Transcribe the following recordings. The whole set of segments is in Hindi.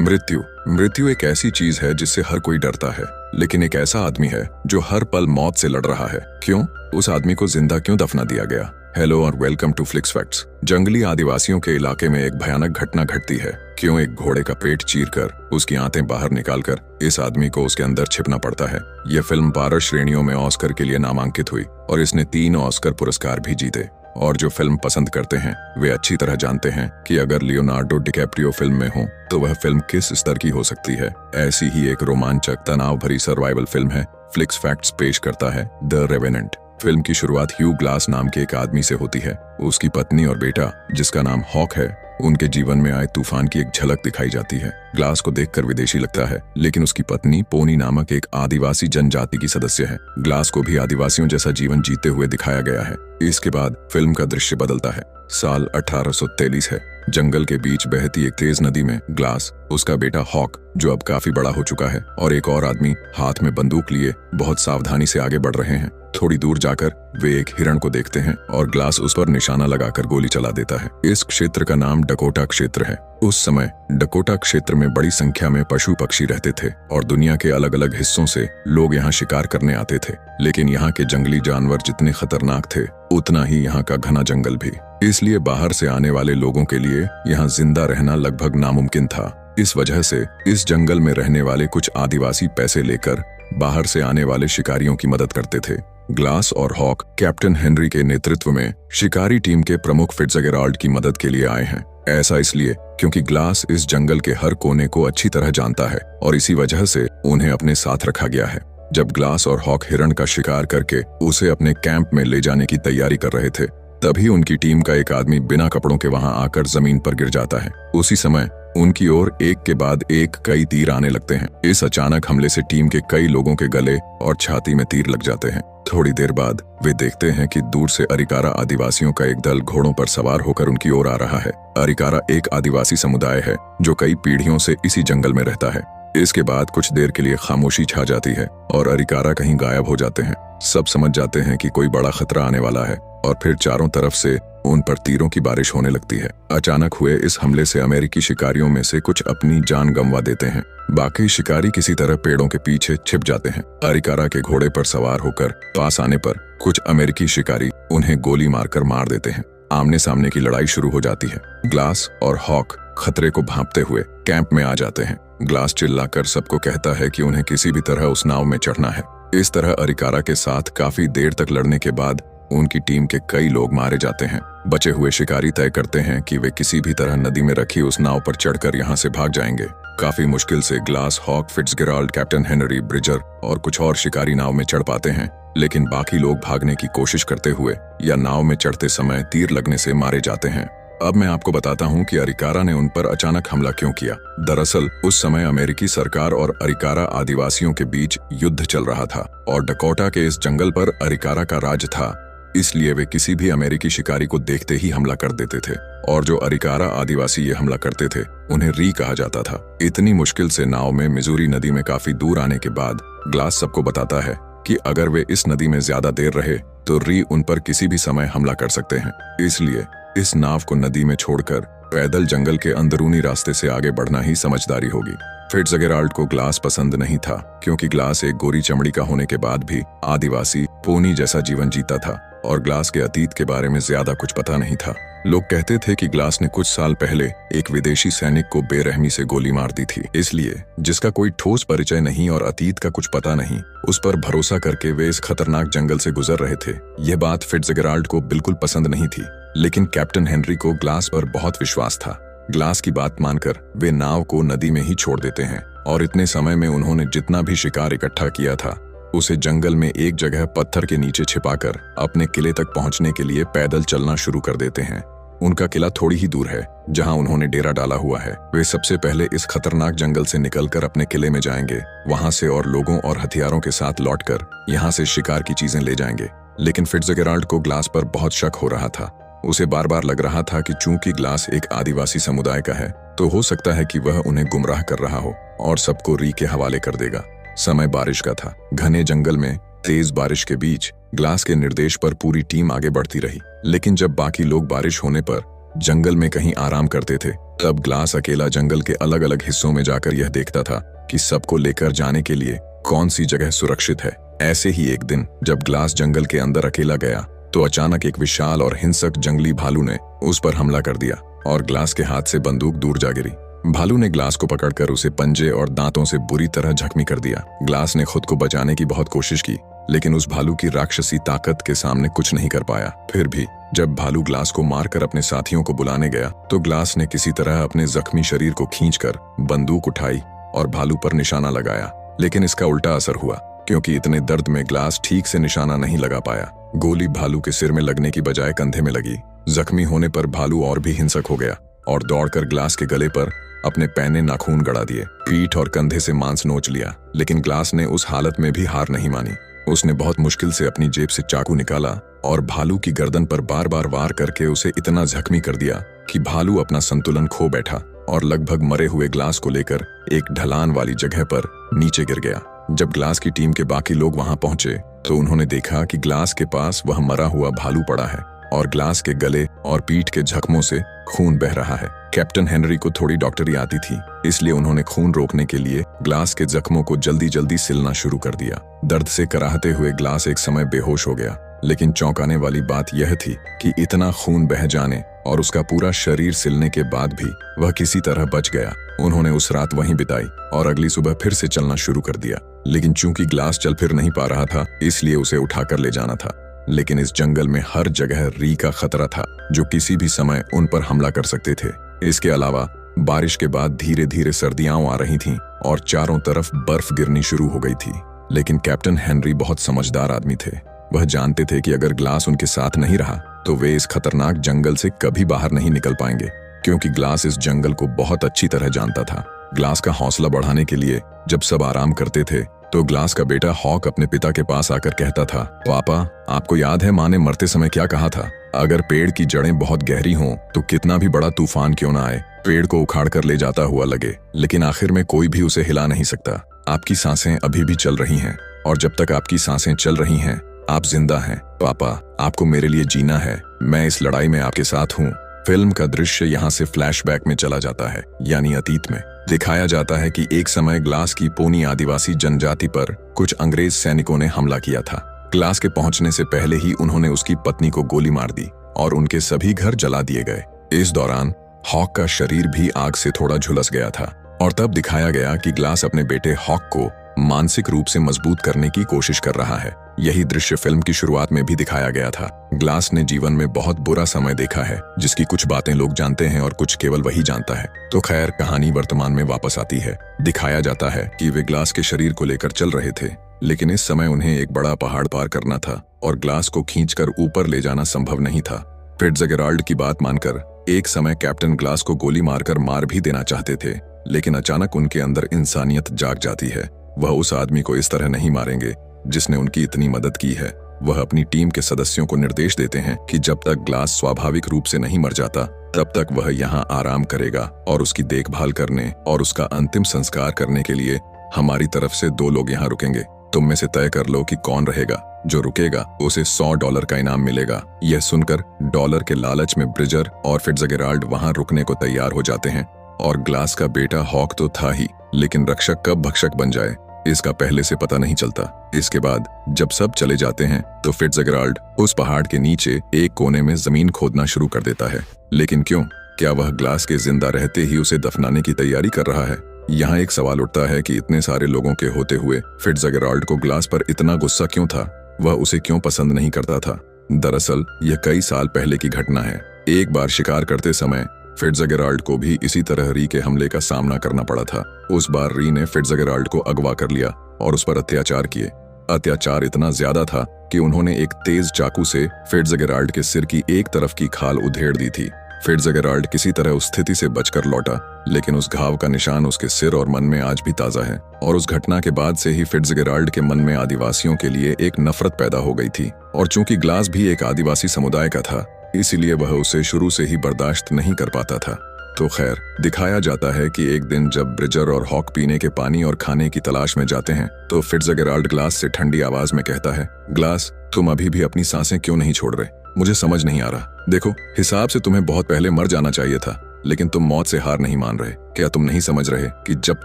मृत्यु मृत्यु एक ऐसी चीज है जिससे हर कोई डरता है, लेकिन एक ऐसा आदमी है जो हर पल मौत से लड़ रहा है। क्यों? उस आदमी को जिंदा क्यों दफना दिया गया? हेलो और वेलकम टू फ्लिक्स फैक्ट्स। जंगली आदिवासियों के इलाके में एक भयानक घटना घटती है। क्यों एक घोड़े का पेट चीरकर उसकी आंतें बाहर निकालकर इस आदमी को उसके अंदर छिपना पड़ता है। यह फिल्म 12 श्रेणियों में ऑस्कर के लिए नामांकित हुई और इसने 3 ऑस्कर पुरस्कार भी जीते। और जो फिल्म पसंद करते हैं वे अच्छी तरह जानते हैं कि अगर लियोनार्डो डिकैप्रियो फिल्म में हो तो वह फिल्म किस स्तर की हो सकती है। ऐसी ही एक रोमांचक तनाव भरी सर्वाइवल फिल्म है फ्लिक्स फैक्ट्स पेश करता है द रेवेनेंट। फिल्म की शुरुआत ह्यू ग्लास नाम के एक आदमी से होती है। उसकी पत्नी और बेटा जिसका नाम हॉक है, उनके जीवन में आए तूफान की एक झलक दिखाई जाती है। ग्लास को देखकर विदेशी लगता है, लेकिन उसकी पत्नी पोनी नामक एक आदिवासी जनजाति की सदस्य है। ग्लास को भी आदिवासियों जैसा जीवन जीते हुए दिखाया गया है। इसके बाद फिल्म का दृश्य बदलता है। साल 1843 है। जंगल के बीच बहती एक तेज नदी में ग्लास, उसका बेटा हॉक जो अब काफी बड़ा हो चुका है, और एक और आदमी हाथ में बंदूक लिए बहुत सावधानी से आगे बढ़ रहे हैं। थोड़ी दूर जाकर वे एक हिरण को देखते हैं और ग्लास उस पर निशाना लगाकर गोली चला देता है। इस क्षेत्र का नाम डकोटा क्षेत्र है। उस समय डकोटा क्षेत्र में बड़ी संख्या में पशु पक्षी रहते थे और दुनिया के अलग अलग हिस्सों से लोग यहाँ शिकार करने आते थे। लेकिन यहाँ के जंगली जानवर जितने खतरनाक थे, उतना ही यहाँ का घना जंगल भी। इसलिए बाहर से आने वाले लोगों के लिए यहाँ जिंदा रहना लगभग नामुमकिन था। इस वजह से इस जंगल में रहने वाले कुछ आदिवासी पैसे लेकर बाहर से आने वाले शिकारियों की मदद करते थे। ग्लास और हॉक कैप्टन हेनरी के नेतृत्व में शिकारी टीम के प्रमुख फिट्जगेराल्ड की मदद के लिए आए हैं। ऐसा इसलिए क्योंकि ग्लास इस जंगल के हर कोने को अच्छी तरह जानता है और इसी वजह से उन्हें अपने साथ रखा गया है। जब ग्लास और हॉक हिरण का शिकार करके उसे अपने कैंप में ले जाने की तैयारी कर रहे थे, तभी उनकी टीम का एक आदमी बिना कपड़ों के वहां आकर जमीन पर गिर जाता है। उसी समय उनकी ओर एक के बाद एक कई तीर आने लगते हैं। इस अचानक हमले से टीम के कई लोगों के गले और छाती में तीर लग जाते हैं। थोड़ी देर बाद वे देखते हैं कि दूर से अरिकारा आदिवासियों का एक दल घोड़ों पर सवार होकर उनकी ओर आ रहा है। अरिकारा एक आदिवासी समुदाय है जो कई पीढ़ियों से इसी जंगल में रहता है। इसके बाद कुछ देर के लिए खामोशी छा जाती है और अरिकारा कहीं गायब हो जाते हैं। सब समझ जाते हैं कि कोई बड़ा खतरा आने वाला है और फिर चारों तरफ से उन पर तीरों की बारिश होने लगती है। अचानक हुए इस हमले से अमेरिकी शिकारियों में से कुछ अपनी जान गंवा देते हैं। बाकी शिकारी किसी तरह पेड़ों के पीछे छिप जाते हैं। अरिकारा के घोड़े पर सवार होकर पास आने पर कुछ अमेरिकी शिकारी उन्हें गोली मारकर मार देते हैं। आमने सामने की लड़ाई शुरू हो जाती है। ग्लास और हॉक खतरे को भांपते हुए कैंप में आ जाते हैं। ग्लास चिल्लाकर सबको कहता है कि उन्हें किसी भी तरह उस नाव में चढ़ना है। इस तरह अरिकारा के साथ काफी देर तक लड़ने के बाद उनकी टीम के कई लोग मारे जाते हैं। बचे हुए शिकारी तय करते हैं कि वे किसी भी तरह नदी में रखी उस नाव पर चढ़कर यहाँ से भाग जाएंगे। काफी मुश्किल से Glass, Hawk, Fitzgerald, Captain Henry, Bridger और कुछ और शिकारी नाव में चढ़ पाते हैं, लेकिन बाकी लोग भागने की कोशिश करते हुए या नाव में चढ़ते समय तीर लगने से मारे जाते हैं। अब मैं आपको बताता हूँ कि अरिकारा ने उन पर अचानक हमला क्यों किया। दरअसल उस समय अमेरिकी सरकार और अरिकारा आदिवासियों के बीच युद्ध चल रहा था और डकोटा के इस जंगल पर अरिकारा का राज था। इसलिए वे किसी भी अमेरिकी शिकारी को देखते ही हमला कर देते थे और जो अरिकारा आदिवासी ये हमला करते थे उन्हें री कहा जाता था। इतनी मुश्किल से नाव में मिजूरी नदी में काफी दूर आने के बाद ग्लास सबको बताता है कि अगर वे इस नदी में ज्यादा देर रहे तो री उन पर किसी भी समय हमला कर सकते हैं। इसलिए इस नाव को नदी में छोड़कर पैदल जंगल के अंदरूनी रास्ते से आगे बढ़ना ही समझदारी होगी। फिट्जगेराल्ड को ग्लास पसंद नहीं था क्योंकि ग्लास एक गोरी चमड़ी का होने के बाद भी आदिवासी पोनी जैसा जीवन जीता था और ग्लास के अतीत के बारे में ज्यादा कुछ पता नहीं था। लोग कहते थे कि ग्लास ने कुछ साल पहले एक विदेशी सैनिक को बेरहमी से गोली मार दी थी। इसलिए जिसका कोई ठोस परिचय नहीं और अतीत का कुछ पता नहीं, उस पर भरोसा करके वे इस खतरनाक जंगल से गुजर रहे थे। यह बात फिट्जगेराल्ड को बिल्कुल पसंद नहीं थी, लेकिन कैप्टन हेनरी को ग्लास पर बहुत विश्वास था। ग्लास की बात मानकर वे नाव को नदी में ही छोड़ देते हैं और इतने समय में उन्होंने जितना भी शिकार इकट्ठा किया था उसे जंगल में एक जगह पत्थर के नीचे छिपाकर अपने किले तक पहुंचने के लिए पैदल चलना शुरू कर देते हैं। उनका किला थोड़ी ही दूर है जहां उन्होंने डेरा डाला हुआ है। वे सबसे पहले इस खतरनाक जंगल से निकलकर अपने किले में जाएंगे, वहां से और लोगों और हथियारों के साथ लौटकर यहाँ से शिकार की चीजें ले जाएंगे। लेकिन फिट्जगेराल्ड को ग्लास पर बहुत शक हो रहा था। उसे बार बार लग रहा था कि चूंकि ग्लास एक आदिवासी समुदाय का है तो हो सकता है कि वह उन्हें गुमराह कर रहा हो और सबको री के हवाले कर देगा। समय बारिश का था। घने जंगल में तेज बारिश के बीच ग्लास के निर्देश पर पूरी टीम आगे बढ़ती रही, लेकिन जब बाकी लोग बारिश होने पर जंगल में कहीं आराम करते थे तब ग्लास अकेला जंगल के अलग अलग हिस्सों में जाकर यह देखता था कि सबको लेकर जाने के लिए कौन सी जगह सुरक्षित है। ऐसे ही एक दिन जब ग्लास जंगल के अंदर अकेला गया तो अचानक एक विशाल और हिंसक जंगली भालू ने उस पर हमला कर दिया और ग्लास के हाथ से बंदूक दूर जा गिरी। भालू ने ग्लास को पकड़कर उसे पंजे और दांतों से बुरी तरह जख्मी कर दिया। ग्लास ने खुद को बचाने की बहुत कोशिश की, लेकिन उस भालू की राक्षसी ताकत के सामने कुछ नहीं कर पाया। फिर भी जब भालू ग्लास को मारकर अपने साथियों को बुलाने गया तो ग्लास ने किसी तरह अपने जख्मी शरीर को खींचकर बंदूक उठाई और भालू पर निशाना लगाया। लेकिन इसका उल्टा असर हुआ, क्योंकि इतने दर्द में ग्लास ठीक से निशाना नहीं लगा पाया। गोली भालू के सिर में लगने की बजाय कंधे में लगी। जख्मी होने पर भालू और भी हिंसक हो गया और दौड़कर ग्लास के गले पर अपने पैने नाखून गड़ा दिए, पीठ और कंधे से मांस नोच लिया। लेकिन ग्लास ने उस हालत में भी हार नहीं मानी। उसने बहुत मुश्किल से अपनी जेब से चाकू निकाला और भालू की गर्दन पर बार बार वार करके उसे इतना जख्मी कर दिया कि भालू अपना संतुलन खो बैठा और लगभग मरे हुए ग्लास को लेकर एक ढलान वाली जगह पर नीचे गिर गया। जब ग्लास की टीम के बाकी लोग वहां पहुंचे तो उन्होंने देखा कि ग्लास के पास वह मरा हुआ भालू पड़ा है और ग्लास के गले और पीठ के जख्मों से खून बह रहा है। कैप्टन हेनरी को थोड़ी डॉक्टरी आती थी, इसलिए उन्होंने खून रोकने के लिए ग्लास के जख्मों को जल्दी जल्दी सिलना शुरू कर दिया। दर्द से कराहते हुए ग्लास एक समय बेहोश हो गया, लेकिन चौंकाने वाली बात यह थी कि इतना खून बह जाने और उसका पूरा शरीर सिलने के बाद भी वह किसी तरह बच गया। उन्होंने उस रात वहीं बिताई और अगली सुबह फिर से चलना शुरू कर दिया। लेकिन चूंकि ग्लास चल फिर नहीं पा रहा था, इसलिए उसे उठाकर ले जाना था। लेकिन इस जंगल में हर जगह री का खतरा था, जो किसी भी समय उन पर हमला कर सकते थे। इसके अलावा बारिश के बाद धीरे धीरे सर्दियां आ रही थीं और चारों तरफ बर्फ गिरनी शुरू हो गई थी। लेकिन कैप्टन हेनरी बहुत समझदार आदमी थे। वह जानते थे कि अगर ग्लास उनके साथ नहीं रहा तो वे इस खतरनाक जंगल से कभी बाहर नहीं निकल पाएंगे, क्योंकि ग्लास इस जंगल को बहुत अच्छी तरह जानता था। ग्लास का हौसला बढ़ाने के लिए जब सब आराम करते थे तो ग्लास का बेटा हॉक अपने पिता के पास आकर कहता था, पापा, आपको याद है माँ ने मरते समय क्या कहा था? अगर पेड़ की जड़ें बहुत गहरी हों तो कितना भी बड़ा तूफान क्यों ना आए, पेड़ को उखाड़ कर ले जाता हुआ लगे, लेकिन आखिर में कोई भी उसे हिला नहीं सकता। आपकी सांसें अभी भी चल रही हैं और जब तक आपकी सांसें चल रही हैं आप जिंदा हैं। पापा, आपको मेरे लिए जीना है, मैं इस लड़ाई में आपके साथ हूँ। फिल्म का दृश्य यहाँ से फ्लैशबैक में चला जाता है, यानी अतीत में। दिखाया जाता है कि एक समय ग्लास की पोनी आदिवासी जनजाति पर कुछ अंग्रेज सैनिकों ने हमला किया था। ग्लास के पहुंचने से पहले ही उन्होंने उसकी पत्नी को गोली मार दी और उनके सभी घर जला दिए गए। इस दौरान हॉक का शरीर भी आग से थोड़ा झुलस गया था और तब दिखाया गया कि ग्लास अपने बेटे हॉक को मानसिक रूप से मजबूत करने की कोशिश कर रहा है। यही दृश्य फिल्म की शुरुआत में भी दिखाया गया था। ग्लास ने जीवन में बहुत बुरा समय देखा है, जिसकी कुछ बातें लोग जानते हैं और कुछ केवल वही जानता है। तो खैर, कहानी वर्तमान में वापस आती है। दिखाया जाता है कि वे ग्लास के शरीर को लेकर चल रहे थे, लेकिन इस समय उन्हें एक बड़ा पहाड़ पार करना था और ग्लास को खींचकर ऊपर ले जाना संभव नहीं था। फिट्जगेराल्ड की बात मानकर एक समय कैप्टन ग्लास को गोली मारकर मार भी देना चाहते थे, लेकिन अचानक उनके अंदर इंसानियत जाग जाती है। वह उस आदमी को इस तरह नहीं मारेंगे जिसने उनकी इतनी मदद की है। वह अपनी टीम के सदस्यों को निर्देश देते हैं कि जब तक ग्लास स्वाभाविक रूप से नहीं मर जाता तब तक वह यहाँ आराम करेगा और उसकी देखभाल करने और उसका अंतिम संस्कार करने के लिए हमारी तरफ से 2 लोग यहाँ रुकेंगे। तुम में से तय कर लो कि कौन रहेगा। जो रुकेगा उसे $100 का इनाम मिलेगा। यह सुनकर डॉलर के लालच में ब्रिजर और फिट्जगेराल्ड वहां रुकने को तैयार हो जाते हैं। और ग्लास का बेटा हॉक तो था ही, लेकिन रक्षक कब भक्षक बन जाए इसका पहले से पता नहीं चलता। इसके बाद जब सब चले जाते हैं तो फिट्जगेराल्ड उस पहाड़ के नीचे एक कोने में जमीन खोदना शुरू कर देता है। लेकिन क्यों? क्या वह ग्लास के जिंदा रहते ही उसे दफनाने की तैयारी कर रहा है? यहाँ एक सवाल उठता है कि इतने सारे लोगों के होते हुए फिट्जगेराल्ड को ग्लास पर इतना गुस्सा क्यों था? वह उसे क्यों पसंद नहीं करता था? दरअसल यह कई साल पहले की घटना है। एक बार शिकार करते समय फिट्जगेराल्ड को भी इसी तरह री के हमले का सामना करना पड़ा था। उस बार री ने फिट्जगेराल्ड को अगवा कर लिया और उस पर अत्याचार किए। अत्याचार इतना ज्यादा था कि उन्होंने एक तेज चाकू से फिट्जगेराल्ड के सिर की एक तरफ की खाल उधेड़ दी थी। फिट्जगेराल्ड किसी तरह उस स्थिति से बचकर लौटा, लेकिन उस घाव का निशान उसके सिर और मन में आज भी ताजा है। और उस घटना के बाद से ही फिट्जगेराल्ड के मन में आदिवासियों के लिए एक नफरत पैदा हो गई थी। और चूंकि ग्लास भी एक आदिवासी समुदाय का था, इसीलिए वह उसे शुरू से ही बर्दाश्त नहीं कर पाता था। तो खैर, दिखाया जाता है कि एक दिन जब ब्रिजर और हॉक पीने के पानी और खाने की तलाश में जाते हैं तो फिट्जगेराल्ड ग्लास से ठंडी आवाज में कहता है, ग्लास, तुम अभी भी अपनी सांसें क्यों नहीं छोड़ रहे? मुझे समझ नहीं आ रहा। देखो, हिसाब से तुम्हें बहुत पहले मर जाना चाहिए था, लेकिन तुम मौत से हार नहीं मान रहे। क्या तुम नहीं समझ रहे कि जब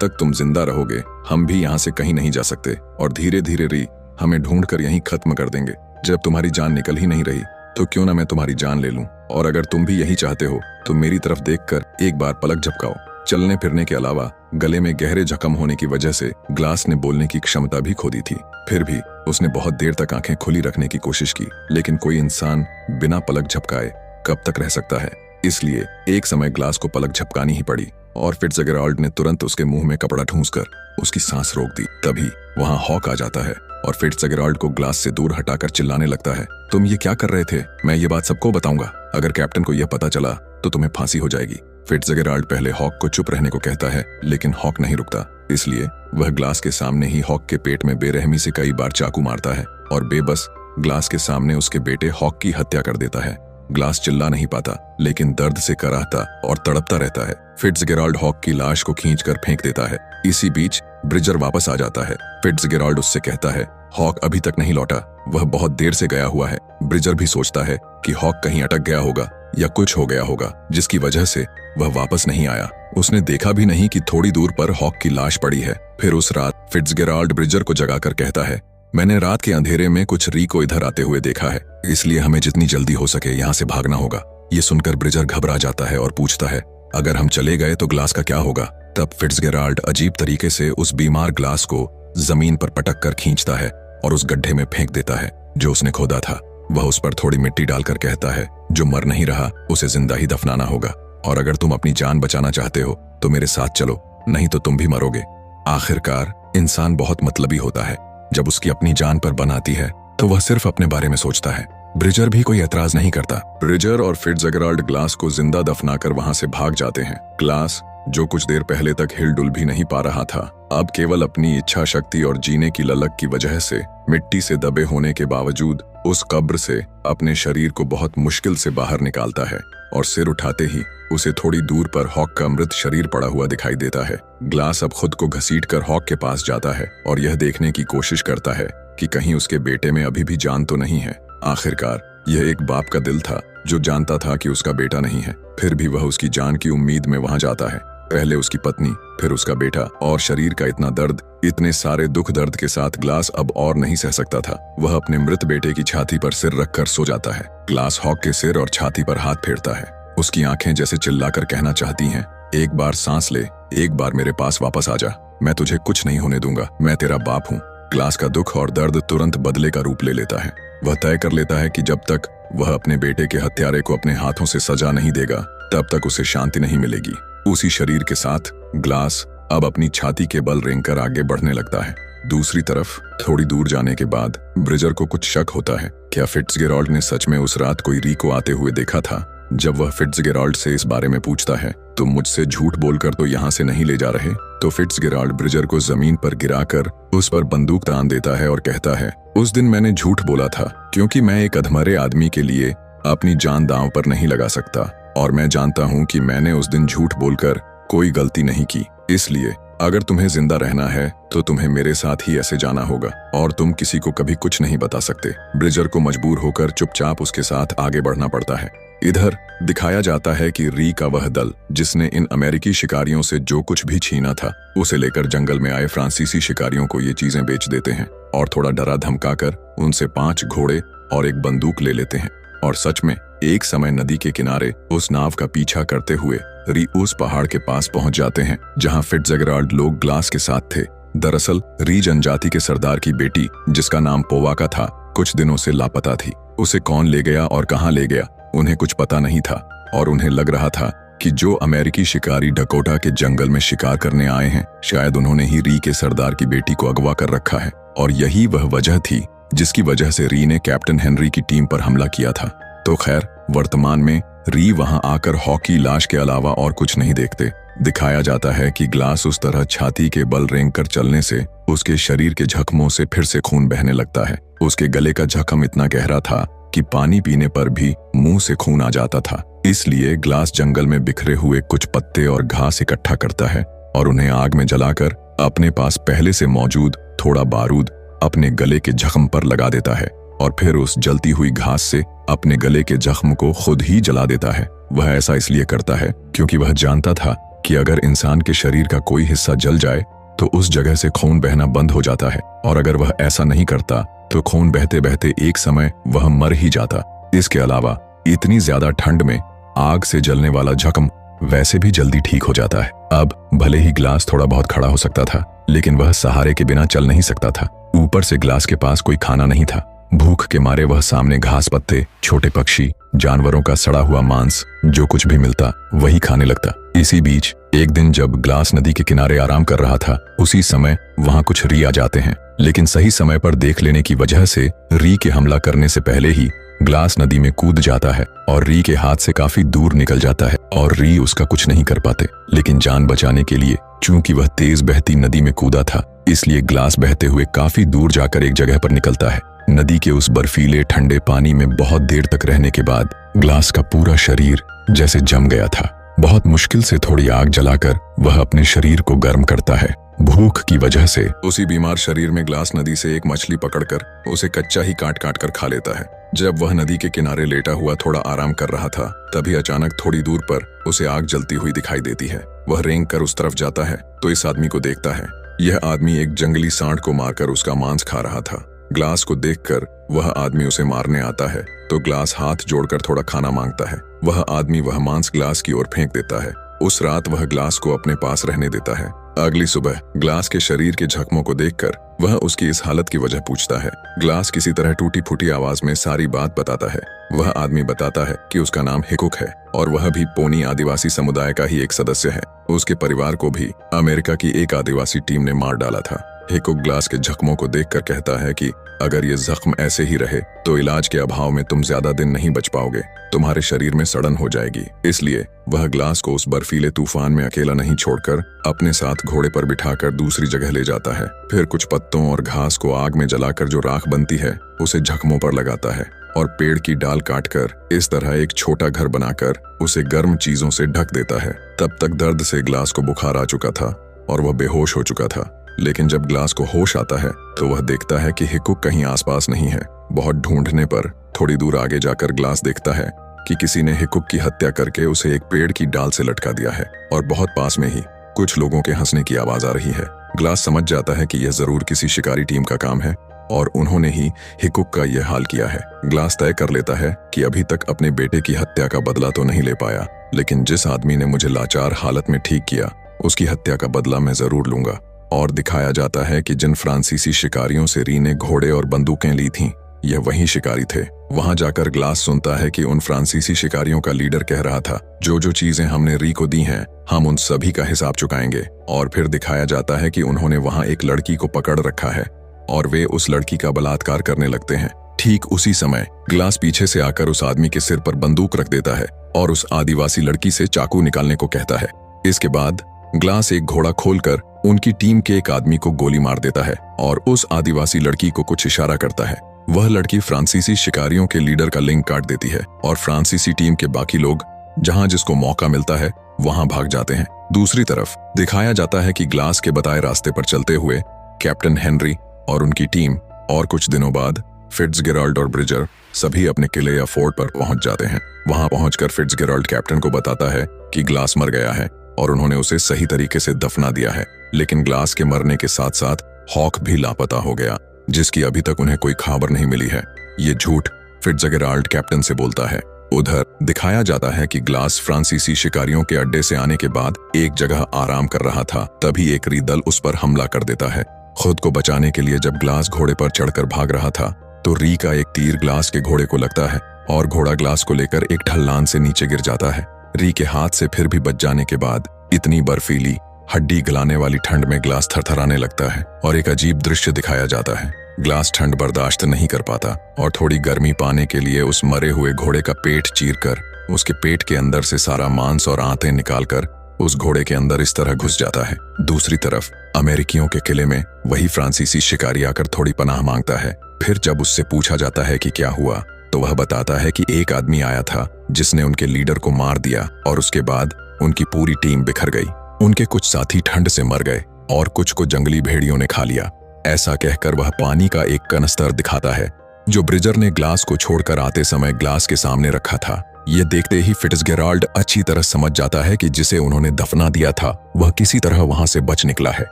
तक तुम जिंदा रहोगे हम भी यहाँ से कहीं नहीं जा सकते और धीरे धीरे री हमें ढूंढ कर यहीं खत्म कर देंगे। जब तुम्हारी जान निकल ही नहीं रही तो क्यों ना मैं तुम्हारी जान ले लूं। और अगर तुम भी यही चाहते हो तो मेरी तरफ देखकर एक बार पलक झपकाओ। चलने फिरने के अलावा गले में गहरे जख्म होने की वजह से ग्लास ने बोलने की क्षमता भी खो दी थी। फिर भी उसने बहुत देर तक आंखें खुली रखने की कोशिश की, लेकिन कोई इंसान बिना पलक झपकाए कब तक रह सकता है। इसलिए एक समय ग्लास को पलक झपकानी ही पड़ी और फिट्जगेराल्ड ने तुरंत उसके मुंह में कपड़ा ठूंसकर उसकी सांस रोक दी। तभी वहां हॉक आ जाता है और फिट्जगेराल्ड को ग्लास से दूर हटाकर चिल्लाने लगता है, तुम ये क्या कर रहे थे? मैं ये बात सबको बताऊंगा। अगर कैप्टन को यह पता चला तो तुम्हें फांसी हो जाएगी। फिट्जगेराल्ड पहले हॉक को चुप रहने को कहता है, लेकिन हॉक नहीं रुकता। इसलिए वह ग्लास के सामने ही हॉक के पेट में बेरहमी से कई बार चाकू मारता है और बेबस ग्लास के सामने उसके बेटे हॉक की हत्या कर देता है। ग्लास चिल्ला नहीं पाता, लेकिन दर्द से कराहता और तड़पता रहता है। फिट्जगेराल्ड हॉक की लाश को खींचकर फेंक देता है। इसी बीच ब्रिजर वापस आ जाता है। फिट्जगेराल्ड उससे कहता है, हॉक अभी तक नहीं लौटा, वह बहुत देर से गया हुआ है। ब्रिजर भी सोचता है कि हॉक कहीं अटक गया होगा या कुछ हो गया होगा जिसकी वजह से वह वापस नहीं आया। उसने देखा भी नहीं कि थोड़ी दूर पर हॉक की लाश पड़ी है। फिर उस रात फिट्जगेराल्ड ब्रिजर को जगाकर कहता है, मैंने रात के अंधेरे में कुछ री को इधर आते हुए देखा है, इसलिए हमें जितनी जल्दी हो सके यहाँ से भागना होगा। ये सुनकर ब्रिजर घबरा जाता है और पूछता है, अगर हम चले गए तो ग्लास का क्या होगा? तब फिट्जगेराल्ड अजीब तरीके से उस बीमार ग्लास को जमीन पर पटक कर खींचता है और उस गड्ढे में फेंक देता है जो उसने खोदा था। वह उस पर थोड़ी मिट्टी डालकर कहता है, जो मर नहीं रहा उसे जिंदा ही दफनाना होगा, और अगर तुम अपनी जान बचाना चाहते हो तो मेरे साथ चलो, नहीं तो तुम भी मरोगे। आखिरकार इंसान बहुत मतलबी होता है। जब उसकी अपनी जान पर बन आती है तो वह सिर्फ अपने बारे में सोचता है। ब्रिजर भी कोई एतराज नहीं करता। ब्रिजर और फिट्जगेराल्ड ग्लास को जिंदा दफनाकर वहां से भाग जाते हैं। ग्लास, जो कुछ देर पहले तक हिलडुल भी नहीं पा रहा था, अब केवल अपनी इच्छा शक्ति और जीने की ललक की वजह से मिट्टी से दबे होने के बावजूद उस कब्र से अपने शरीर को बहुत मुश्किल से बाहर निकालता है और सिर उठाते ही उसे थोड़ी दूर पर हॉक का मृत शरीर पड़ा हुआ दिखाई देता है। ग्लास अब खुद को घसीटकर हॉक के पास जाता है और यह देखने की कोशिश करता है कि कहीं उसके बेटे में अभी भी जान तो नहीं है। आखिरकार यह एक बाप का दिल था जो जानता था कि उसका बेटा नहीं है, फिर भी वह उसकी जान की उम्मीद में वहां जाता है। पहले उसकी पत्नी, फिर उसका बेटा, और शरीर का इतना दर्द, इतने सारे दुख दर्द के साथ ग्लास अब और नहीं सह सकता था। वह अपने मृत बेटे की छाती पर सिर रखकर सो जाता है। ग्लास हॉक के सिर और छाती पर हाथ फेरता है। उसकी आंखें जैसे चिल्लाकर कहना चाहती हैं, एक बार सांस ले, एक बार मेरे पास वापस आ जा, मैं तुझे कुछ नहीं होने दूंगा, मैं तेरा बाप हूँ। ग्लास का दुख और दर्द तुरंत बदले का रूप ले लेता है। वह तय कर लेता है कि जब तक वह अपने बेटे के हत्यारे को अपने हाथों से सजा नहीं देगा तब तक उसे शांति नहीं मिलेगी। उसी शरीर के साथ ग्लास अब अपनी छाती के बल रेंगकर आगे बढ़ने लगता है। दूसरी तरफ थोड़ी दूर जाने के बाद ब्रिजर को कुछ शक होता है। क्या फिट्जगेराल्ड ने सच में उस रात कोई री को आते हुए देखा था? जब वह फिट्जगेराल्ड से इस बारे में पूछता है, तुम मुझसे झूठ बोलकर तो यहाँ से नहीं ले जा रहे? तो फिट्जगेराल्ड ब्रिजर को जमीन पर गिराकर उस पर बंदूक तान देता है और कहता है, उस दिन मैंने झूठ बोला था क्योंकि मैं एक अधमरे आदमी के लिए अपनी जान दांव पर नहीं लगा सकता, और मैं जानता हूँ कि मैंने उस दिन झूठ बोलकर कोई गलती नहीं की। इसलिए अगर तुम्हें जिंदा रहना है तो तुम्हें मेरे साथ ही ऐसे जाना होगा और तुम किसी को कभी कुछ नहीं बता सकते। ब्रिजर को मजबूर होकर चुपचाप उसके साथ आगे बढ़ना पड़ता है। इधर दिखाया जाता है कि री का वह दल जिसने इन अमेरिकी शिकारियों से जो कुछ भी छीना था उसे लेकर जंगल में आए फ्रांसीसी शिकारियों को ये चीजें बेच देते हैं और थोड़ा डरा धमकाकर उनसे 5 घोड़े और एक बंदूक ले लेते हैं। और सच में एक समय नदी के किनारे उस नाव का पीछा करते हुए री उस पहाड़ के पास पहुंच जाते हैं जहां फिट्जगेराल्ड लोग ग्लास के साथ थे। दरअसल री जनजाति के सरदार की बेटी, जिसका नाम पोवाका था, कुछ दिनों से लापता थी। उसे कौन ले गया और कहां ले गया उन्हें कुछ पता नहीं था, और उन्हें लग रहा था कि जो अमेरिकी शिकारी डकोटा के जंगल में शिकार करने आए हैं शायद उन्होंने ही री के सरदार की बेटी को अगवा कर रखा है, और यही वह वजह थी जिसकी वजह से री ने कैप्टन हेनरी की टीम पर हमला किया था। तो खैर, वर्तमान में री वहां आकर हॉक की लाश के अलावा और कुछ नहीं देखते। दिखाया जाता है कि ग्लास उस तरह छाती के बल रेंगकर चलने से उसके शरीर के जख्मों से फिर से खून बहने लगता है। उसके गले का जख्म इतना गहरा था कि पानी पीने पर भी मुंह से खून आ जाता था। इसलिए ग्लास जंगल में बिखरे हुए कुछ पत्ते और घास इकट्ठा करता है और उन्हें आग में जलाकर अपने पास पहले से मौजूद थोड़ा बारूद अपने गले के जख्म पर लगा देता है और फिर उस जलती हुई घास से अपने गले के जख्म को खुद ही जला देता है। वह ऐसा इसलिए करता है क्योंकि वह जानता था कि अगर इंसान के शरीर का कोई हिस्सा जल जाए तो उस जगह से खून बहना बंद हो जाता है, और अगर वह ऐसा नहीं करता तो खून बहते बहते एक समय वह मर ही जाता। इसके अलावा इतनी ज्यादा ठंड में आग से जलने वाला जख्म वैसे भी जल्दी ठीक हो जाता है। अब भले ही ग्लास थोड़ा बहुत खड़ा हो सकता था, लेकिन वह सहारे के बिना चल नहीं सकता था। ऊपर से ग्लास के पास कोई खाना नहीं था। भूख के मारे वह सामने घास पत्ते, छोटे पक्षी, जानवरों का सड़ा हुआ मांस, जो कुछ भी मिलता वही खाने लगता। इसी बीच एक दिन जब ग्लास नदी के किनारे आराम कर रहा था, उसी समय वहां कुछ री आ जाते हैं, लेकिन सही समय पर देख लेने की वजह से री के हमला करने से पहले ही ग्लास नदी में कूद जाता है और री के हाथ से काफी दूर निकल जाता है और री उसका कुछ नहीं कर पाते। लेकिन जान बचाने के लिए, चूंकि वह तेज बहती नदी में कूदा था, इसलिए ग्लास बहते हुए काफी दूर जाकर एक जगह पर निकलता है। नदी के उस बर्फीले ठंडे पानी में बहुत देर तक रहने के बाद ग्लास का पूरा शरीर जैसे जम गया था। बहुत मुश्किल से थोड़ी आग जलाकर वह अपने शरीर को गर्म करता है। भूख की वजह से उसी बीमार शरीर में ग्लास नदी से एक मछली पकड़कर उसे कच्चा ही काट काट कर खा लेता है। जब वह नदी के किनारे लेटा हुआ थोड़ा आराम कर रहा था, तभी अचानक थोड़ी दूर पर उसे आग जलती हुई दिखाई देती है। वह रेंग कर उस तरफ जाता है तो इस आदमी को देखता है। यह आदमी एक जंगली सांड को मारकर उसका मांस खा रहा था। ग्लास को देखकर वह आदमी उसे मारने आता है तो ग्लास हाथ जोड़कर थोड़ा खाना मांगता है। वह आदमी वह मांस ग्लास की ओर फेंक देता है। उस रात वह ग्लास को अपने पास रहने देता है। अगली सुबह ग्लास के शरीर के जख्मों को देखकर वह उसकी इस हालत की वजह पूछता है। ग्लास किसी तरह टूटी फूटी आवाज में सारी बात बताता है। वह आदमी बताता है कि उसका नाम हिकुक है और वह भी पोनी आदिवासी समुदाय का ही एक सदस्य है। उसके परिवार को भी अमेरिका की एक आदिवासी टीम ने मार डाला था। हिकुक ग्लास के जख्मों को देखकर कहता है कि अगर ये जख्म ऐसे ही रहे तो इलाज के अभाव में तुम ज्यादा दिन नहीं बच पाओगे, तुम्हारे शरीर में सड़न हो जाएगी। इसलिए वह ग्लास को उस बर्फीले तूफान में अकेला नहीं छोड़कर अपने साथ घोड़े पर बिठाकर दूसरी जगह ले जाता है। फिर कुछ पत्तों और घास को आग में जलाकर जो राख बनती है उसे जख्मों पर लगाता है और पेड़ की डाल काटकर इस तरह एक छोटा घर बनाकर उसे गर्म चीजों से ढक देता है। तब तक दर्द से ग्लास को बुखार आ चुका था और वह बेहोश हो चुका था। लेकिन जब ग्लास को होश आता है तो वह देखता है कि हिकुक कहीं आसपास नहीं है। बहुत ढूंढने पर थोड़ी दूर आगे जाकर ग्लास देखता है कि किसी ने हिकुक की हत्या करके उसे एक पेड़ की डाल से लटका दिया है और बहुत पास में ही कुछ लोगों के हंसने की आवाज आ रही है। ग्लास समझ जाता है कि यह जरूर किसी शिकारी टीम का काम है और उन्होंने ही हिकुक का यह हाल किया है। ग्लास तय कर लेता है कि अभी तक अपने बेटे की हत्या का बदला तो नहीं ले पाया, लेकिन जिस आदमी ने मुझे लाचार हालत में ठीक किया उसकी हत्या का बदला मैं जरूर लूंगा। और दिखाया जाता है कि जिन फ्रांसीसी शिकारियों से री ने घोड़े और बंदूकें ली थीं, यह वही शिकारी थे। वहां जाकर ग्लास सुनता है कि उन फ्रांसीसी शिकारियों का लीडर कह रहा था, जो जो चीजें हमने री को दी हैं, हम उन सभी का हिसाब चुकाएंगे। और फिर दिखाया जाता है कि उन्होंने वहां एक लड़की को पकड़ रखा है और वे उस लड़की का बलात्कार करने लगते हैं। ठीक उसी समय ग्लास पीछे से आकर उस आदमी के सिर पर बंदूक रख देता है और उस आदिवासी लड़की से चाकू निकालने को कहता है। इसके बाद ग्लास एक घोड़ा खोलकर उनकी टीम के एक आदमी को गोली मार देता है और उस आदिवासी लड़की को कुछ इशारा करता है। वह लड़की फ्रांसीसी शिकारियों के लीडर का लिंक काट देती है और फ्रांसीसी टीम के बाकी लोग जहां जिसको मौका मिलता है वहां भाग जाते हैं। दूसरी तरफ दिखाया जाता है कि ग्लास के बताए रास्ते पर चलते हुए कैप्टन हेनरी और उनकी टीम और कुछ दिनों बाद फिट्जगेराल्ड और ब्रिजर सभी अपने किले या फोर्ट पर पहुंच जाते हैं। वहां पहुंचकर फिट्जगेराल्ड कैप्टन को बताता है कि ग्लास मर गया है और उन्होंने उसे सही तरीके से दफना दिया है। लेकिन ग्लास के मरने के साथ साथ हॉक भी लापता हो गया, जिसकी अभी तक उन्हें कोई खबर नहीं मिली है। ये झूठ फिट्जगेराल्ड कैप्टन से बोलता है। उधर दिखाया जाता है कि ग्लास फ्रांसीसी शिकारियों के अड्डे से आने के बाद एक जगह आराम कर रहा था, तभी एक री दल उस पर हमला कर देता है। खुद को बचाने के लिए जब ग्लास घोड़े पर चढ़कर भाग रहा था तो री का एक तीर ग्लास के घोड़े को लगता है और घोड़ा ग्लास को लेकर एक ढलान से नीचे गिर जाता है। री के हाथ से फिर भी बच जाने के बाद इतनी बर्फीली हड्डी गलाने वाली ठंड में ग्लास थरथराने लगता है और एक अजीब दृश्य दिखाया जाता है। ग्लास ठंड बर्दाश्त नहीं कर पाता और थोड़ी गर्मी पाने के लिए उस मरे हुए घोड़े का पेट चीरकर उसके पेट के अंदर से सारा मांस और आंतें निकालकर उस घोड़े के अंदर इस तरह घुस जाता है। दूसरी तरफ अमेरिकियों के किले में वही फ्रांसीसी शिकारी आकर थोड़ी पनाह मांगता है। फिर जब उससे पूछा जाता है कि क्या हुआ तो वह बताता है कि एक आदमी आया था जिसने उनके लीडर को मार दिया और उसके बाद उनकी पूरी टीम बिखर गई। उनके कुछ साथी ठंड से मर गए और कुछ को जंगली भेड़ियों ने खा लिया। ऐसा कहकर वह पानी का एक कनस्तर दिखाता है जो ब्रिजर ने ग्लास को छोड़कर आते समय ग्लास के सामने रखा था। ये देखते ही फिट्जगेराल्ड अच्छी तरह समझ जाता है कि जिसे उन्होंने दफना दिया था वह किसी तरह वहां से बच निकला है।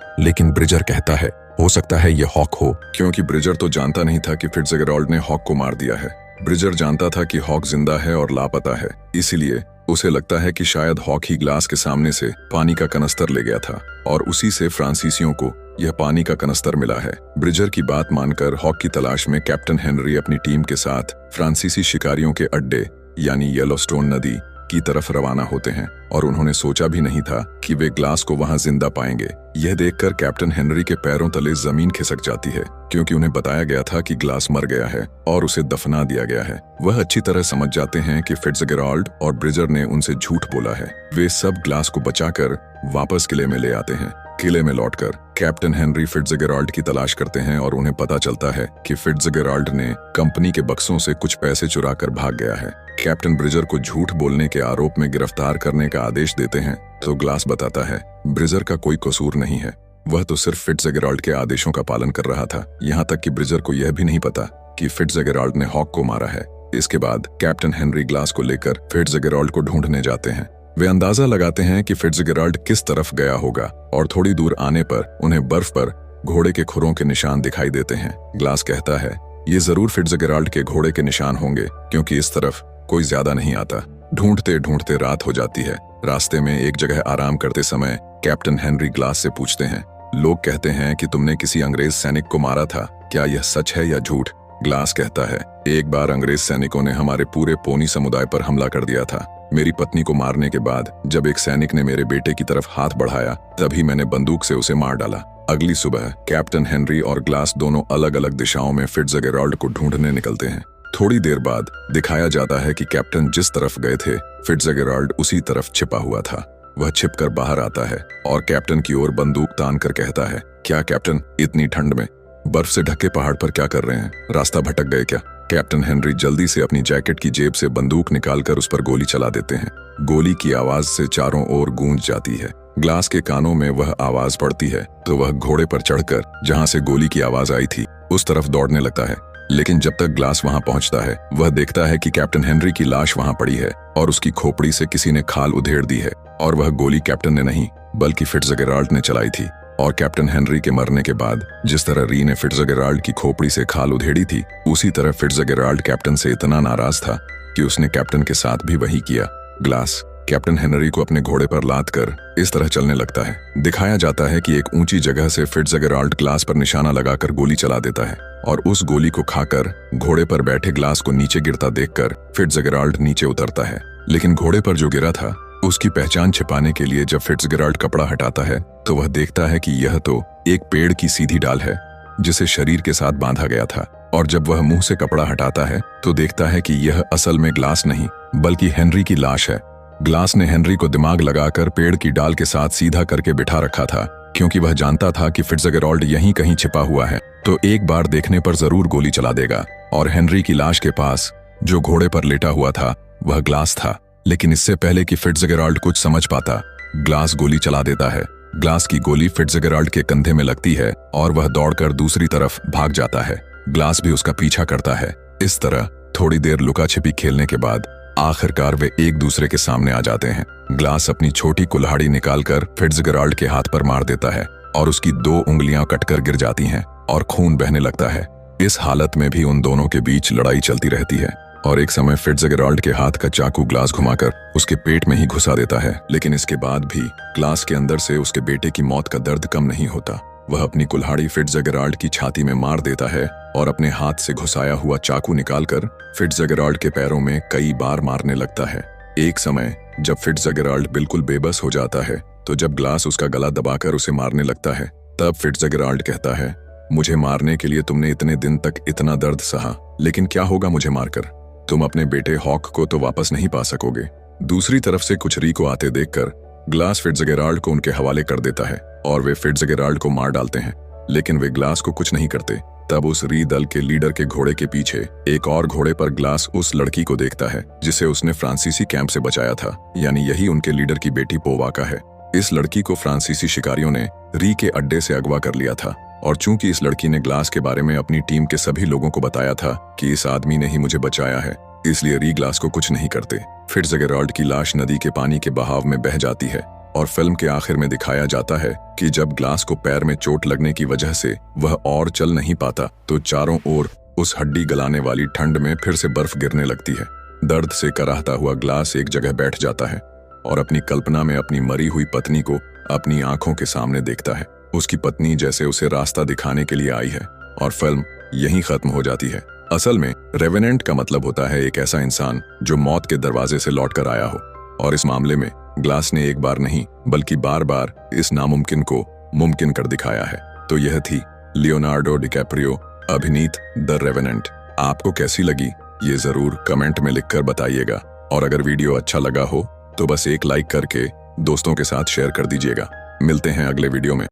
लेकिन ब्रिजर कहता है हो सकता है ये हॉक हो, क्योंकि ब्रिजर तो जानता नहीं था कि फिट्जगेराल्ड ने हॉक को मार दिया है। ब्रिजर जानता था कि हॉक जिंदा है और लापता है, इसीलिए उसे लगता है कि शायद हॉक ही ग्लास के सामने से पानी का कनस्तर ले गया था और उसी से फ्रांसीसियों को यह पानी का कनस्तर मिला है। ब्रिजर की बात मानकर हॉक की तलाश में कैप्टन हेनरी अपनी टीम के साथ फ्रांसीसी शिकारियों के अड्डे यानी येलोस्टोन नदी की तरफ रवाना होते हैं और उन्होंने सोचा भी नहीं था कि वे ग्लास को वहां जिंदा पाएंगे। यह देखकर कैप्टन हेनरी के पैरों तले जमीन खिसक जाती है, क्योंकि उन्हें बताया गया था कि ग्लास मर गया है और उसे दफना दिया गया है। वह अच्छी तरह समझ जाते हैं कि फिट्जगेराल्ड और ब्रिजर ने उनसे झूठ बोला है। वे सब ग्लास को बचाकर वापस किले में ले आते हैं। किले में लौटकर कैप्टन हेनरी फिट्जगेराल्ड की तलाश करते हैं और उन्हें पता चलता है कि फिट्जगेराल्ड ने कंपनी के बक्सों से कुछ पैसे चुरा कर भाग गया है। कैप्टन ब्रिजर को झूठ बोलने के आरोप में गिरफ्तार करने का आदेश देते हैं तो ग्लास बताता है ब्रिजर का कोई कसूर नहीं है, वह तो सिर्फ फिट्जगेराल्ड के आदेशों का पालन कर रहा था। यहाँ तक कि ब्रिजर को यह भी नहीं पता कि फिट्जगेराल्ड ने हॉक को मारा है। इसके बाद कैप्टन हेनरी ग्लास को लेकर फिट्जगेराल्ड को ढूंढने जाते हैं। वे अंदाजा लगाते हैं कि फिट्जगेराल्ड किस तरफ गया होगा और थोड़ी दूर आने पर उन्हें बर्फ पर घोड़े के खुरों के निशान दिखाई देते हैं। ग्लास कहता है ये जरूर फिट्जगेराल्ड के घोड़े के निशान होंगे, क्योंकि इस तरफ कोई ज्यादा नहीं आता। ढूंढते ढूंढते रात हो जाती है। रास्ते में एक जगह आराम करते समय कैप्टन हेनरी ग्लास से पूछते हैं लोग कहते हैं कि तुमने किसी अंग्रेज सैनिक को मारा था, क्या यह सच है या झूठ? ग्लास कहता है एक बार अंग्रेज सैनिकों ने हमारे पूरे पोनी समुदाय पर हमला कर दिया था। मेरी पत्नी को मारने के बाद जब एक सैनिक ने मेरे बेटे की तरफ हाथ बढ़ाया तभी मैंने बंदूक से उसे मार डाला। अगली सुबह कैप्टन हेनरी और ग्लास दोनों अलग अलग दिशाओं में फिट्जगेराल्ड को ढूंढने निकलते हैं। थोड़ी देर बाद दिखाया जाता है कि कैप्टन जिस तरफ गए थे फिट्जगेराल्ड उसी तरफ छिपा हुआ था। वह छिपकर बाहर आता है और कैप्टन की ओर बंदूक तान कर कहता है क्या कैप्टन, इतनी ठंड में बर्फ से ढके पहाड़ पर क्या कर रहे हैं? रास्ता भटक गए क्या? कैप्टन हेनरी जल्दी से अपनी जैकेट की जेब से बंदूक निकालकर उस पर गोली चला देते हैं। गोली की आवाज से चारों ओर गूंज जाती है। ग्लास के कानों में वह आवाज पड़ती है तो वह घोड़े पर चढ़कर जहां से गोली की आवाज आई थी उस तरफ दौड़ने लगता है। लेकिन जब तक ग्लास वहां पहुंचता है वह देखता है कि कैप्टन हेनरी की लाश वहां पड़ी है और उसकी खोपड़ी से किसी ने खाल उधेड़ दी है और वह गोली कैप्टन ने नहीं बल्कि फिट्जगेराल्ड ने चलाई थी। और कैप्टन हेनरी के मरने के बाद जिस तरह री ने फिट्जगेराल्ड की खोपड़ी से खाल उधेड़ी थी उसी तरह फिट्जगेराल्ड कैप्टन से इतना नाराज था कि उसने कैप्टन के साथ भी वही किया। ग्लास कैप्टन हेनरी को अपने घोड़े पर लाद कर इस तरह चलने लगता है। दिखाया जाता है कि एक ऊंची जगह से फिट्जगेराल्ड ग्लास पर निशाना लगाकर गोली चला देता है और उस गोली को खाकर घोड़े पर बैठे ग्लास को नीचे गिरता देखकर फिट्जगेराल्ड नीचे उतरता है। लेकिन घोड़े पर जो गिरा था उसकी पहचान छिपाने के लिए जब फिट्जगेराल्ड कपड़ा हटाता है तो वह देखता है कि यह तो एक पेड़ की सीधी डाल है जिसे शरीर के साथ बांधा गया था। और जब वह मुंह से कपड़ा हटाता है तो देखता है कि यह असल में ग्लास नहीं बल्कि हेनरी की लाश है। ग्लास ने हेनरी को दिमाग लगाकर पेड़ की डाल के साथ सीधा करके बिठा रखा था, क्योंकि वह जानता था कि फिट्जगेराल्ड यहीं कहीं छिपा हुआ है तो एक बार देखने पर जरूर गोली चला देगा। और हेनरी की लाश के पास जो घोड़े पर लेटा हुआ था वह ग्लास था। लेकिन इससे पहले कि फिट्जगेराल्ड कुछ समझ पाता ग्लास गोली चला देता है। ग्लास की गोली फिट्जगेराल्ड के कंधे में लगती है और वह दौड़कर दूसरी तरफ भाग जाता है। ग्लास भी उसका पीछा करता है। इस तरह थोड़ी देर लुका छिपी खेलने के बाद आखिरकार वे एक दूसरे के सामने आ जाते हैं। ग्लास अपनी छोटी कुल्हाड़ी निकालकर फिट्जगेराल्ड के हाथ पर मार देता है और उसकी 2 उंगलियां कटकर गिर जाती हैं और खून बहने लगता है। इस हालत में भी उन दोनों के बीच लड़ाई चलती रहती है और एक समय फिट्जगेराल्ड के हाथ का चाकू ग्लास घुमाकर उसके पेट में ही घुसा देता है। लेकिन इसके बाद भी ग्लास के अंदर से उसके बेटे की मौत का दर्द कम नहीं होता। वह अपनी कुल्हाड़ी फिट्जगेराल्ड की छाती में मार देता है और अपने हाथ से घुसाया हुआ चाकू निकालकर फिट्जगेराल्ड के पैरों में कई बार मारने लगता है। एक समय जब फिट्जगेराल्ड बिल्कुल बेबस हो जाता है तो जब ग्लास उसका गला दबाकर उसे मारने लगता है तब फिट्जगेराल्ड कहता है मुझे मारने के लिए तुमने इतने दिन तक इतना दर्द सहा, लेकिन क्या होगा मुझे मारकर? तुम अपने बेटे हॉक को तो वापस नहीं पा सकोगे। दूसरी तरफ से कुछ री को आते देखकर ग्लास फिट्जगेराल्ड को उनके हवाले कर देता है और वे फिट्जगेराल्ड को मार डालते हैं। लेकिन वे ग्लास को कुछ नहीं करते। तब उस री दल के लीडर के घोड़े के पीछे एक और घोड़े पर ग्लास उस लड़की को देखता है जिसे उसने फ्रांसीसी कैंप से बचाया था, यानी यही उनके लीडर की बेटी पोवाका है। इस लड़की को फ्रांसीसी शिकारियों ने री के अड्डे से अगवा कर लिया था और चूंकि इस लड़की ने ग्लास के बारे में अपनी टीम के सभी लोगों को बताया था कि इस आदमी ने ही मुझे बचाया है, इसलिए री ग्लास को कुछ नहीं करते। फिट्जगेराल्ड की लाश नदी के पानी के बहाव में बह जाती है और फिल्म के आखिर में दिखाया जाता है कि जब ग्लास को पैर में चोट लगने की वजह से वह और चल नहीं पाता तो चारों ओर उस हड्डी गलाने वाली ठंड में फिर से बर्फ गिरने लगती है। दर्द से कराहता हुआ ग्लास एक जगह बैठ जाता है और अपनी कल्पना में अपनी मरी हुई पत्नी को अपनी आंखों के सामने देखता है। उसकी पत्नी जैसे उसे रास्ता दिखाने के लिए आई है और फिल्म यहीं खत्म हो जाती है। असल में रेवेनेंट का मतलब होता है एक ऐसा इंसान जो मौत के दरवाजे से लौटकर आया हो, और इस मामले में ग्लास ने एक बार नहीं बल्कि बार बार इस नामुमकिन को मुमकिन कर दिखाया है। तो यह थी लियोनार्डो डिकैप्रियो अभिनीत द रेवेनेंट। आपको कैसी लगी ये जरूर कमेंट में लिखकर बताइएगा, और अगर वीडियो अच्छा लगा हो तो बस एक लाइक करके दोस्तों के साथ शेयर कर दीजिएगा। मिलते हैं अगले वीडियो में।